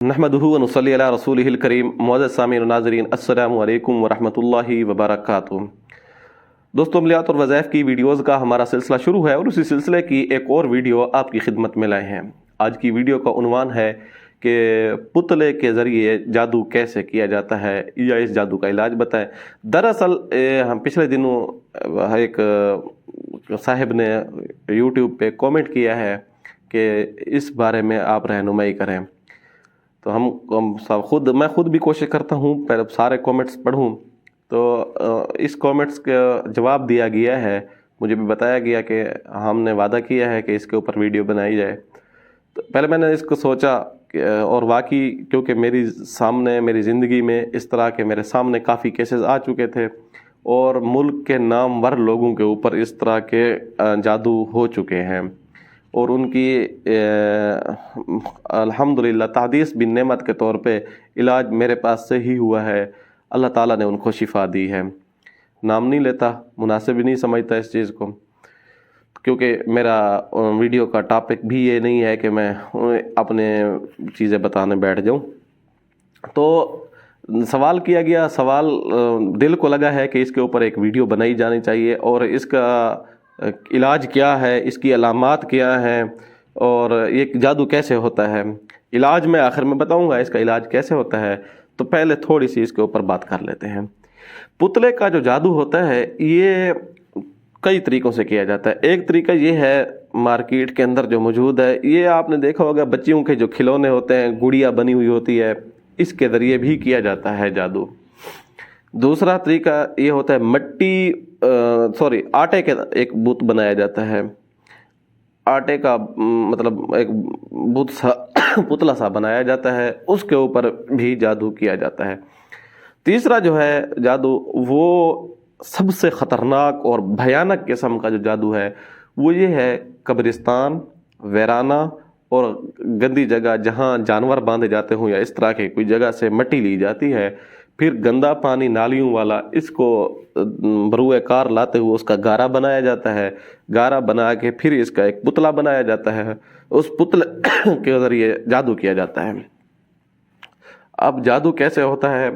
नहमदुहु व नुसल्ली अला रसूलिहिल करीम। मुअज़्ज़ज़ सामीन व नाज़रीन, अस्सलामु अलैकुम व रहमतुल्लाहि व बरकातुहू। दोस्तों, अमलियात और वज़ाइफ की वीडियोज़ का हमारा सिलसिला शुरू है और उसी सिलसिले की एक और वीडियो आपकी खिदमत में लाए हैं। आज की वीडियो का उन्वान है कि पुतले के ज़रिए जादू कैसे किया जाता है या इस जादू का इलाज बताएं। दरअसल हम पिछले दिनों एक साहिब ने यूट्यूब पे कमेंट किया है कि इस बारे में आप रहनुमाई करें। तो मैं खुद भी कोशिश करता हूँ पहले सारे कमेंट्स पढ़ूँ। तो इस कमेंट्स का जवाब दिया गया है, मुझे भी बताया गया कि हमने वादा किया है कि इसके ऊपर वीडियो बनाई जाए। तो पहले मैंने इसको सोचा और वाकई क्योंकि मेरी ज़िंदगी में इस तरह के मेरे सामने काफ़ी केसेस आ चुके थे और मुल्क के नामवर लोगों के ऊपर इस तरह के जादू हो चुके हैं और उनकी अल्हम्दुलिल्लाह तहदीस बिन नेमत के तौर पे इलाज मेरे पास से ही हुआ है। अल्लाह ताला ने उनको शिफा दी है। नाम नहीं लेता, मुनासिब नहीं समझता इस चीज़ को, क्योंकि मेरा वीडियो का टॉपिक भी ये नहीं है कि मैं अपने चीज़ें बताने बैठ जाऊं। तो सवाल किया गया, सवाल दिल को लगा है कि इसके ऊपर एक वीडियो बनाई जानी चाहिए और इसका इलाज क्या है, इसकी अलामात क्या हैं और ये जादू कैसे होता है। इलाज मैं आखिर में बताऊंगा इसका इलाज कैसे होता है। तो पहले थोड़ी सी इसके ऊपर बात कर लेते हैं। पुतले का जो जादू होता है ये कई तरीक़ों से किया जाता है। एक तरीका ये है मार्केट के अंदर जो मौजूद है, ये आपने देखा होगा बच्चियों के जो खिलौने होते हैं, गुड़िया बनी हुई होती है, इसके ज़रिए भी किया जाता है जादू। दूसरा तरीका ये होता है आटे के एक बुत बनाया जाता है। आटे का मतलब एक बुत सा पुतला सा बनाया जाता है, उसके ऊपर भी जादू किया जाता है। तीसरा जो है जादू, वो सबसे ख़तरनाक और भयानक किस्म का जो जादू है वो ये है कब्रिस्तान, वैराना और गंदी जगह जहाँ जानवर बांधे जाते हों या इस तरह की कोई जगह से मिट्टी ली जाती है, फिर गंदा पानी नालियों वाला इसको बरूए कार लाते हुए उसका गारा बनाया जाता है। गारा बना के फिर इसका एक पुतला बनाया जाता है, उस पुतले के ज़रिए जादू किया जाता है। अब जादू कैसे होता है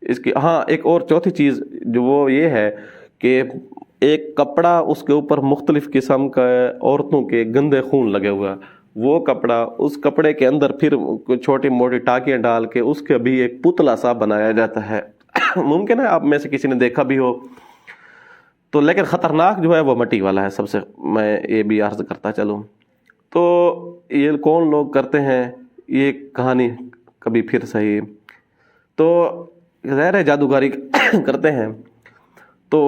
इसकी, एक और चौथी चीज़ जो वो ये है कि एक कपड़ा, उसके ऊपर मुख्तलिफ़ किस्म का औरतों के गंदे खून लगे हुआ, वो कपड़ा, उस कपड़े के अंदर फिर छोटी मोटी टाँकियाँ डाल के उसके भी एक पुतला सा बनाया जाता है। मुमकिन है आप में से किसी ने देखा भी हो। तो लेकिन ख़तरनाक जो है वो मिट्टी वाला है। सबसे मैं ये भी अर्ज़ करता चलूँ, तो ये कौन लोग करते हैं ये कहानी कभी फिर सही। तो ज़ाहिर है जादूगारी करते हैं, तो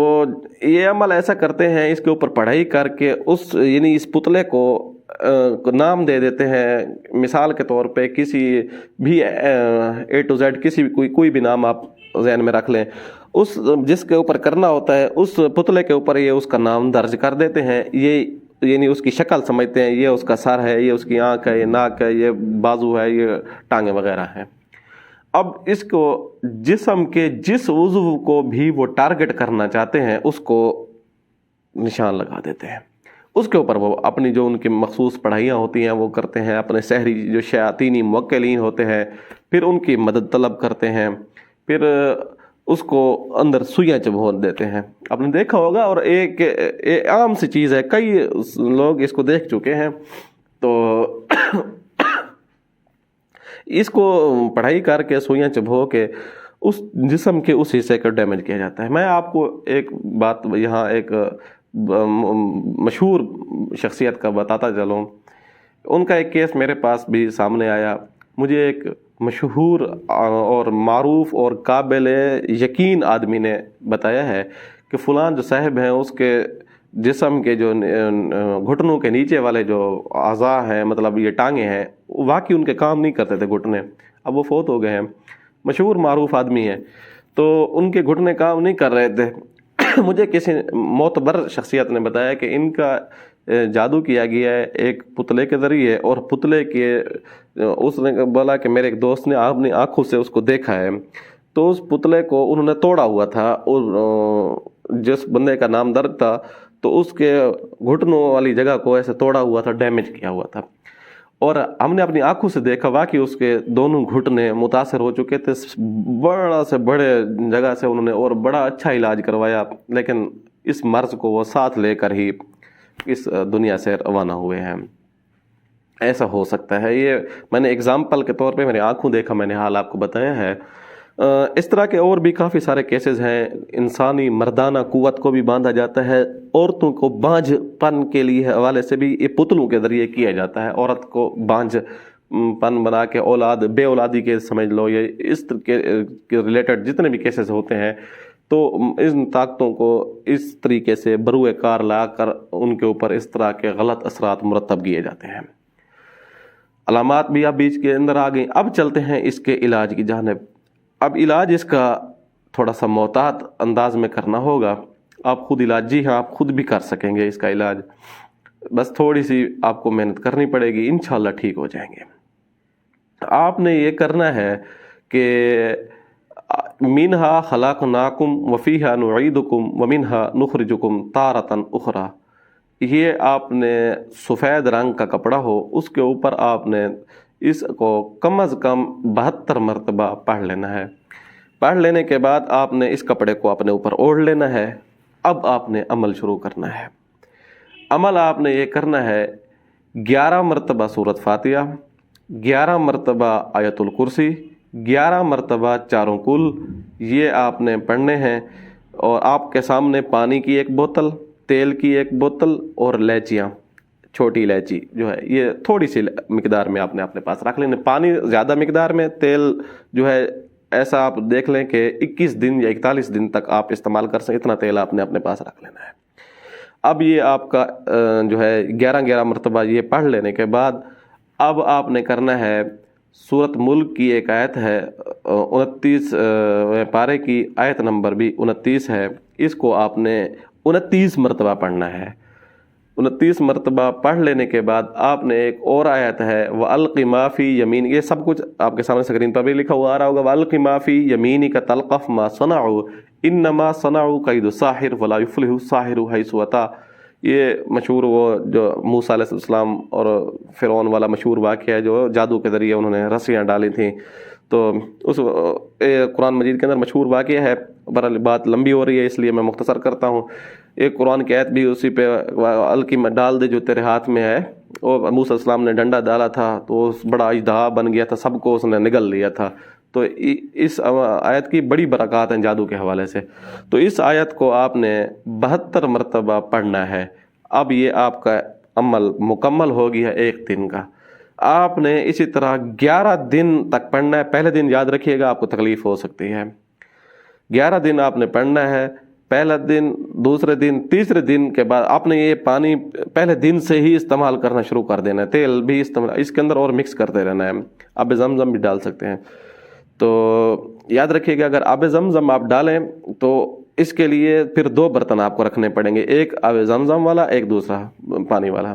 ये अमल ऐसा करते हैं, इसके ऊपर पढ़ाई करके यानी इस पुतले को नाम दे देते हैं। मिसाल के तौर पे किसी भी A to Z किसी भी कोई भी नाम आप ज़हन में रख लें, उस जिसके ऊपर करना होता है उस पुतले के ऊपर ये उसका नाम दर्ज कर देते हैं। ये यानी उसकी शक्ल समझते हैं, ये उसका सर है, ये उसकी आँख है, ये नाक है, ये बाजू है, ये टांगें वगैरह हैं। अब इसको जिस्म के जिस उज़्व को भी वो टारगेट करना चाहते हैं उसको निशान लगा देते हैं। उसके ऊपर वो अपनी जो उनकी मखसूस पढ़ाइयाँ होती हैं वो करते हैं। अपने शहरी जो शयातीनी मुवक्किलीन होते हैं फिर उनकी मदद तलब करते हैं, फिर उसको अंदर सुइयाँ चबो देते हैं। आपने देखा होगा और एक आम सी चीज़ है, कई लोग इसको देख चुके हैं। तो इसको पढ़ाई करके सुइयाँ चबो के उस जिस्म के उस हिस्से को डैमेज किया जाता है। मैं आपको एक बात यहाँ एक मशहूर शख्सियत का बताता चलूँ। उनका एक केस मेरे पास भी सामने आया। मुझे एक मशहूर और मारूफ और काबिल यकीन आदमी ने बताया है कि फ़लाँ जो साहिब हैं उसके जिस्म के जो घुटनों के नीचे वाले जो अज़ा हैं, मतलब ये टांगे हैं, वाकई उनके काम नहीं करते थे घुटने। अब वो फोत हो गए हैं, मशहूर मारूफ आदमी है, तो उनके घुटने काम नहीं कर रहे थे। मुझे किसी मोतबर शख्सियत ने बताया कि इनका जादू किया गया है एक पुतले के ज़रिए, और पुतले के उसने बोला कि मेरे एक दोस्त ने अपनी आँखों से उसको देखा है। तो उस पुतले को उन्होंने तोड़ा हुआ था और जिस बंदे का नाम दर्ज था तो उसके घुटनों वाली जगह को ऐसे तोड़ा हुआ था, डैमेज किया हुआ था। اور ہم نے اپنی آنکھوں سے دیکھا واقعی اس کے دونوں گھٹنے متاثر ہو چکے تھے، بڑا سے بڑے جگہ سے انہوں نے اور بڑا اچھا علاج کروایا، لیکن اس مرض کو وہ ساتھ لے کر ہی اس دنیا سے روانہ ہوئے ہیں۔ ایسا ہو سکتا ہے، یہ میں نے اگزامپل کے طور پہ میری آنکھوں دیکھا، میں نے حال آپ کو بتایا ہے۔ اس طرح کے اور بھی کافی سارے کیسز ہیں۔ انسانی مردانہ قوت کو بھی باندھا جاتا ہے، عورتوں کو بانجھ پن کے لیے حوالے سے بھی یہ پتلوں کے ذریعے کیا جاتا ہے۔ عورت کو بانجھ پن بنا کے اولاد بے اولادی کے سمجھ لو، یا اس کے ریلیٹڈ جتنے بھی کیسز ہوتے ہیں، تو ان طاقتوں کو اس طریقے سے بروئے کار لا کر ان کے اوپر اس طرح کے غلط اثرات مرتب کیے جاتے ہیں۔ علامات بھی اب بیچ کے اندر آ گئی۔ اب چلتے ہیں اس کے علاج کی جانب۔ اب علاج اس کا تھوڑا سا محتاط انداز میں کرنا ہوگا۔ آپ خود علاج، جی ہاں، آپ خود بھی کر سکیں گے اس کا علاج، بس تھوڑی سی آپ کو محنت کرنی پڑے گی، انشاءاللہ ٹھیک ہو جائیں گے۔ آپ نے یہ کرنا ہے کہ منہا خلقناکم وفیہا نعیدکم ومنہا نخرجکم تارۃ اخری، یہ آپ نے سفید رنگ کا کپڑا ہو، اس کے اوپر آپ نے اس کو کم از کم 72 مرتبہ پڑھ لینا ہے۔ پڑھ لینے کے بعد آپ نے اس کپڑے کو اپنے اوپر اوڑھ لینا ہے۔ اب آپ نے عمل شروع کرنا ہے۔ عمل آپ نے یہ کرنا ہے، 11 مرتبہ سورۃ فاتحہ، 11 مرتبہ آیت الکرسی، 11 مرتبہ چاروں کل، یہ آپ نے پڑھنے ہیں۔ اور آپ کے سامنے پانی کی ایک بوتل، تیل کی ایک بوتل اور الائچیاں، چھوٹی الائچی جو ہے، یہ تھوڑی سی مقدار میں آپ نے اپنے پاس رکھ لینا۔ پانی زیادہ مقدار میں، تیل جو ہے ایسا آپ دیکھ لیں کہ 21 دن یا 41 دن تک آپ استعمال کر سکیں، اتنا تیل آپ نے اپنے پاس رکھ لینا ہے۔ اب یہ آپ کا جو ہے 11 مرتبہ یہ پڑھ لینے کے بعد اب آپ نے کرنا ہے، سورۃ ملک کی ایک آیت ہے 29 پارے کی آیت نمبر بھی 29 ہے، اس کو آپ نے 29 مرتبہ پڑھنا ہے۔ 29 مرتبہ پڑھ لینے کے بعد آپ نے ایک اور آیت ہے، وَأَلْقِ مَا فِي يَمِينِكَ، یہ سب کچھ آپ کے سامنے اسکرین پر بھی لکھا ہوا آ رہا ہوگا، وَأَلْقِ مَا فِي يَمِينِكَ تَلْقَفْ مَا صَنَعُوا إِنَّمَا صَنَعُوا كَيْدُ السَّاحِرِ وَلَا يُفْلِحُ السَّاحِرُ حَيْثُ أَتَىٰ، یہ مشہور وہ جو موسیٰ علیہ السلام اور فرعون والا مشہور واقعہ ہے، جو جادو کے ذریعے انہوں نے رسیاں ڈالی تھیں، تو اس قرآن مجید کے اندر مشہور واقعہ ہے۔ برحال بات لمبی ہو رہی ہے اس لیے میں مختصر کرتا ہوں۔ ایک قرآن کی آیت بھی اسی پہ، القی میں ڈال دے جو تیرے ہاتھ میں ہے، اور موسیٰ علیہ السلام نے ڈنڈا ڈالا تھا تو اس بڑا اژدہا بن گیا تھا، سب کو اس نے نگل لیا تھا۔ تو اس آیت کی بڑی برکات ہیں جادو کے حوالے سے۔ تو اس آیت کو آپ نے 72 مرتبہ پڑھنا ہے۔ اب یہ آپ کا عمل مکمل ہو گیا ایک دن کا۔ آپ نے اسی طرح 11 دن تک پڑھنا ہے۔ پہلے دن یاد رکھیے گا، آپ کو تکلیف ہو سکتی ہے۔ 11 دن آپ نے پڑھنا ہے، پہلا دن، دوسرے دن، تیسرے دن کے بعد آپ نے یہ پانی پہلے دن سے ہی استعمال کرنا شروع کر دینا ہے۔ تیل بھی استعمال اس کے اندر اور مکس کرتے رہنا ہے۔ آب زمزم بھی ڈال سکتے ہیں۔ تو یاد رکھیے گا، اگر آب زمزم آپ ڈالیں تو اس کے لیے پھر 2 برتن آپ کو رکھنے پڑیں گے، ایک آب زمزم والا، ایک دوسرا پانی والا۔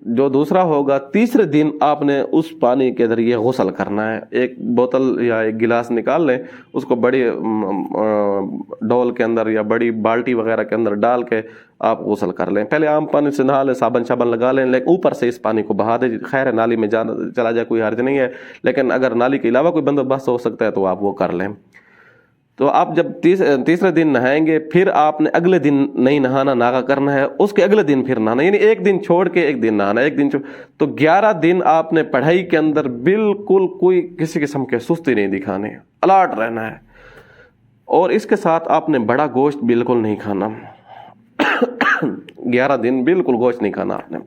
جو دوسرا ہوگا، تیسرے دن آپ نے اس پانی کے ذریعے غسل کرنا ہے۔ ایک بوتل یا ایک گلاس نکال لیں، اس کو بڑی ڈول کے اندر یا بڑی بالٹی وغیرہ کے اندر ڈال کے آپ غسل کر لیں۔ پہلے عام پانی سے نہا لیں، صابن شابن لگا لیں، لیکن اوپر سے اس پانی کو بہا دیں۔ خیر ہے، نالی میں چلا جائے کوئی حرج نہیں ہے، لیکن اگر نالی کے علاوہ کوئی بندوبست ہو سکتا ہے تو آپ وہ کر لیں۔ تو آپ جب تیسرے دن نہائیں گے، پھر آپ نے اگلے دن نہیں نہانا، ناغہ کرنا ہے، اس کے اگلے دن پھر نہانا، یعنی ایک دن چھوڑ کے ایک دن نہانا، ایک دن تو 11 دن آپ نے پڑھائی کے اندر بالکل کوئی کسی قسم کے سستی نہیں دکھانے، الرٹ رہنا ہے۔ اور اس کے ساتھ آپ نے بڑا گوشت بالکل نہیں کھانا۔ 11 دن بالکل گوشت نہیں کھانا آپ نے،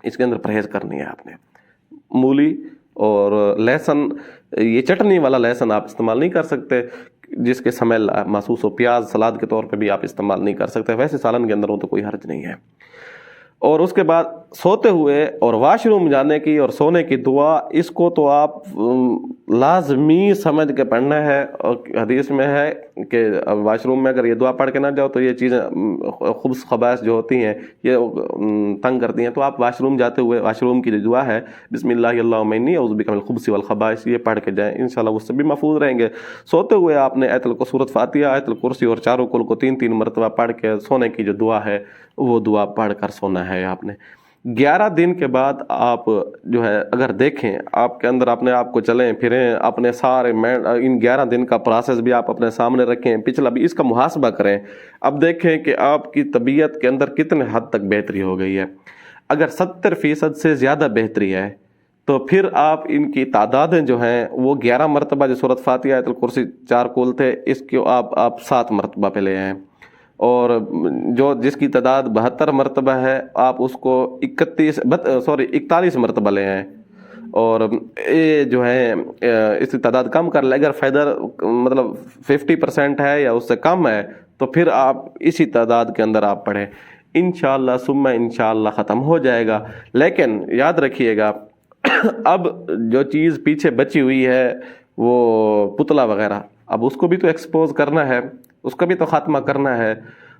اس کے اندر پرہیز کرنی ہے آپ نے۔ مولی اور لہسن، یہ چٹنی والا لہسن آپ استعمال نہیں کر سکتے جس کے سمیل محسوس ہو۔ پیاز سلاد کے طور پہ بھی آپ استعمال نہیں کر سکتے، ویسے سالن کے اندر ہو تو کوئی حرج نہیں ہے۔ اور اس کے بعد سوتے ہوئے اور واش روم جانے کی اور سونے کی دعا، اس کو تو آپ لازمی سمجھ کے پڑھنا ہے۔ اور حدیث میں ہے کہ واش روم میں اگر یہ دعا پڑھ کے نہ جاؤ تو یہ چیزیں خبث خبائث جو ہوتی ہیں یہ تنگ کرتی ہیں۔ تو آپ واش روم جاتے ہوئے واش روم کی جو دعا ہے، بسم اللہ اللہم انی اعوذ بک من الخبث والخبائث، یہ پڑھ کے جائیں، انشاءاللہ اس سے بھی محفوظ رہیں گے۔ سوتے ہوئے آپ نے آیت سورۃ فاتحہ، آیت الکرسی اور چاروں کل کو 3 مرتبہ پڑھ کے سونے کی جو دعا ہے وہ دعا پڑھ کر سونا ہے آپ نے۔ 11 दिन के बाद आप जो है अगर देखें आपके अंदर, अपने आप को चलें फिरें, अपने सारे इन 11 दिन का प्रोसेस भी आप अपने सामने रखें, पिछला भी इसका मुहासबा करें। अब देखें कि आपकी तबीयत के अंदर कितने हद तक बेहतरी हो गई है। अगर 70% से ज़्यादा बेहतरी है तो फिर आप इनकी तादादें जो हैं वो 11 मरतबा, जो सूरत फातिहा आयतुल कुर्सी 4 कुल थे, इसको आप 7 मरतबा पे ले आएँ। और जो जिसकी तादाद 72 मरतबा है आप उसको 41 मरतबा ले आएँ। और ये जो है इसकी तादाद कम कर ले, अगर फ़ायदा मतलब 50% है या उससे कम है तो फिर आप इसी तादाद के अंदर आप पढ़ें। इंशाअल्लाह सुम्मा इंशाअल्लाह ख़त्म हो जाएगा। लेकिन याद रखिएगा अब जो चीज़ पीछे बची हुई है वो पुतला वगैरह, अब उसको भी तो एक्सपोज करना है, उसका भी तो ख़ात्मा करना है।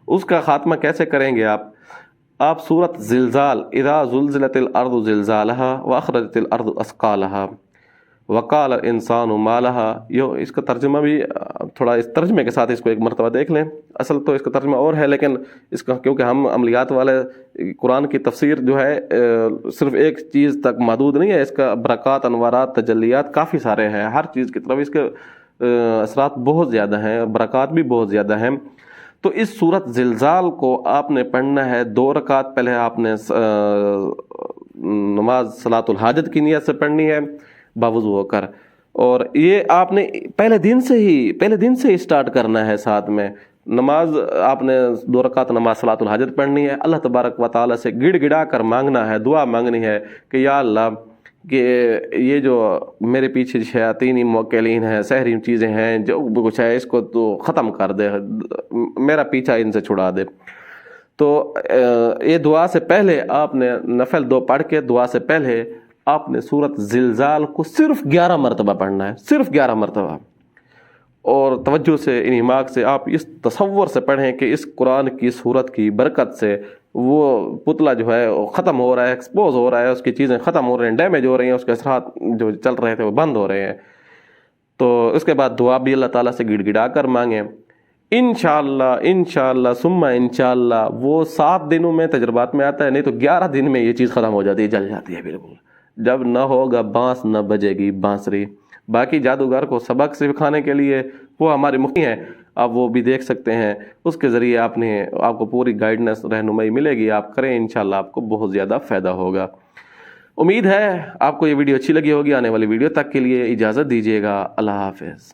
उसका ख़ात्मा कैसे करेंगे आप सूरत ज़िलज़ाल, इज़ा ज़ुल्ज़िलतिल अर्ज़ु ज़िलज़ालहा व अख़रजतिल अर्ज़ु अस्क़ालहा वक़ाल इंसानु मा लहा। यो इसका तर्जुमा भी थोड़ा इस तर्जमे के साथ इसको एक मरतबा देख लें। असल तो इसका तर्जुमा और है, लेकिन इसका क्योंकि हम अमलियात वाले, कुरान की तफसीर जो है सिर्फ एक चीज़ तक महदूद नहीं है, इसका बरक़ात, अनवारात, तजल्लियात काफ़ी सारे हैं। हर चीज़ की तरफ इसके असरात बहुत ज़्यादा हैं, बरक़ात भी बहुत ज़्यादा हैं। तो इस सूरत ज़िलज़ाल को आपने पढ़ना है 2 रकात पहले आपने नमाज सलातुल हाजत की नियत से पढ़नी है बावुज़ू होकर। और ये आपने पहले दिन से ही स्टार्ट करना है। साथ में नमाज आपने 2 रकात नमाज सलातुल हाजत पढ़नी है। अल्लाह तबारक व तआला से गिड़गिड़ा कर मांगना है, दुआ मांगनी है कि या अल्लाह कि ये जो मेरे पीछे शयातीनी मुवक्किलीन हैं, सहरी चीज़ें हैं, जो कुछ है इसको तो ख़त्म कर दे, मेरा पीछा इनसे छुड़ा दे। तो ये दुआ से पहले आपने नफल 2 पढ़ के दुआ से पहले आपने सूरत ज़िलज़ाल को सिर्फ 11 मरतबा पढ़ना है, सिर्फ 11 मरतबा। और तवज्जो से, इन्हिमाक से आप इस तसव्वुर से पढ़ें कि इस कुरान की सूरत की बरकत से वो पुतला जो है वो ख़त्म हो रहा है, एक्सपोज हो रहा है, उसकी चीज़ें ख़त्म हो रही हैं, डैमेज हो रही हैं, उसके असरात जो चल रहे थे वो बंद हो रहे हैं। तो उसके बाद दुआ भी अल्लाह ताला से गिड़गिड़ा कर मांगें। इंशाअल्लाह सुम्मा इंशाअल्लाह वो 7 दिनों में तजर्बात में आता है, नहीं तो 11 दिन में ये चीज़ ख़त्म हो जाती है, जल जाती है बिल्कुल। जब न होगा बांस न बजेगी बांसुरी। बाकी जादूगर को सबक सिखाने के लिए वो हमारे मुफ्ती हैं, आप वो भी देख सकते हैं, उसके ज़रिए आपको पूरी गाइडेंस, रहनुमाई मिलेगी। आप करें, इंशाल्लाह आपको बहुत ज़्यादा फ़ायदा होगा। उम्मीद है आपको ये वीडियो अच्छी लगी होगी। आने वाली वीडियो तक के लिए इजाज़त दीजिएगा। अल्लाह हाफ़िज़।